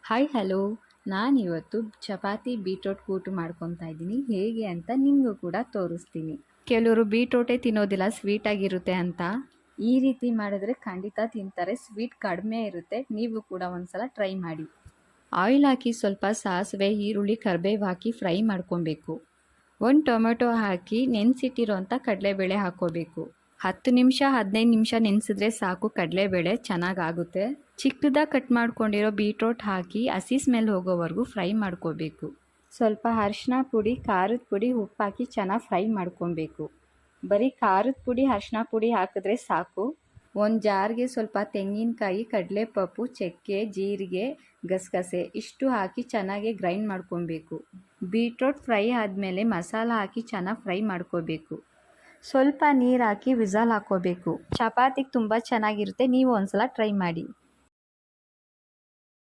Hi hello. ನಾನಿವತ್ತು chapati beetroot ಕೂಟು ಮಾಡ್ಕೊತಾ ಇದ್ದೀನಿ. ಹೇಗೆ ಅಂತ ನಿಮಗೂ ಕೂಡ ತೋರಿಸ್ತೀನಿ. ಕೆಲವರು ಬೀಟ್ರೋಟೇ ತಿನ್ನೋದಿಲ್ಲ, ಸ್ವೀಟಾಗಿರುತ್ತೆ ಅಂತ. ಈ ರೀತಿ ಮಾಡಿದ್ರೆ ಖಂಡಿತ ತಿಂತಾರೆ. ಸ್ವೀಟ್ ಕಡಿಮೆ ಇರುತ್ತೆ. ನೀವು ಕೂಡ ಒಂದ್ಸಲ ಟ್ರೈ ಮಾಡಿ. ಆಯಿಲ್ ಹಾಕಿ ಸ್ವಲ್ಪ ಸಾಸಿವೆ, ಈರುಳ್ಳಿ, ಕರಿಬೇವು ಹಾಕಿ ಫ್ರೈ ಮಾಡ್ಕೊಬೇಕು. 1 ಟೊಮೆಟೊ ಹಾಕಿ ನೆನೆಸಿಟ್ಟಿರೋಂಥ ಕಡಲೆಬೇಳೆ ಹಾಕ್ಕೋಬೇಕು. 10 ನಿಮಿಷ 15 ನಿಮಿಷ ನೆನೆಸಿದ್ರೆ ಸಾಕು, ಕಡಲೆಬೇಳೆ ಚೆನ್ನಾಗಾಗುತ್ತೆ. ಚಿಕ್ಕದಾಗಿ ಕಟ್ ಮಾಡ್ಕೊಂಡಿರೋ ಬೀಟ್ರೋಟ್ ಹಾಕಿ ಹಸಿ ಸ್ಮೆಲ್ ಹೋಗೋವರೆಗೂ ಫ್ರೈ ಮಾಡ್ಕೋಬೇಕು. ಸ್ವಲ್ಪ ಅರಿಶಿನ ಪುಡಿ, ಖಾರದ ಪುಡಿ, ಉಪ್ಪು ಹಾಕಿ ಚೆನ್ನಾಗಿ ಫ್ರೈ ಮಾಡ್ಕೊಬೇಕು. ಬರೀ ಖಾರದ ಪುಡಿ, ಅರಿಶಿನ ಪುಡಿ ಹಾಕಿದ್ರೆ ಸಾಕು. ಒಂದು ಜಾರ್ಗೆ ಸ್ವಲ್ಪ ತೆಂಗಿನಕಾಯಿ, ಕಡಲೆಪಪ್ಪು, ಚಕ್ಕೆ, ಜೀರಿಗೆ, ಗಸಗಸೆ ಇಷ್ಟು ಹಾಕಿ ಚೆನ್ನಾಗಿ ಗ್ರೈಂಡ್ ಮಾಡ್ಕೊಬೇಕು. ಬೀಟ್ರೋಟ್ ಫ್ರೈ ಆದಮೇಲೆ ಮಸಾಲ ಹಾಕಿ ಚೆನ್ನಾಗಿ ಫ್ರೈ ಮಾಡ್ಕೋಬೇಕು. ಸ್ವಲ್ಪ ನೀರು ಹಾಕಿ ವಿಸಲ್ ಹಾಕ್ಕೋಬೇಕು. ಚಪಾತಿಗೆ ತುಂಬ ಚೆನ್ನಾಗಿರುತ್ತೆ. ನೀವು ಒಂದ್ಸಲ ಟ್ರೈ ಮಾಡಿ.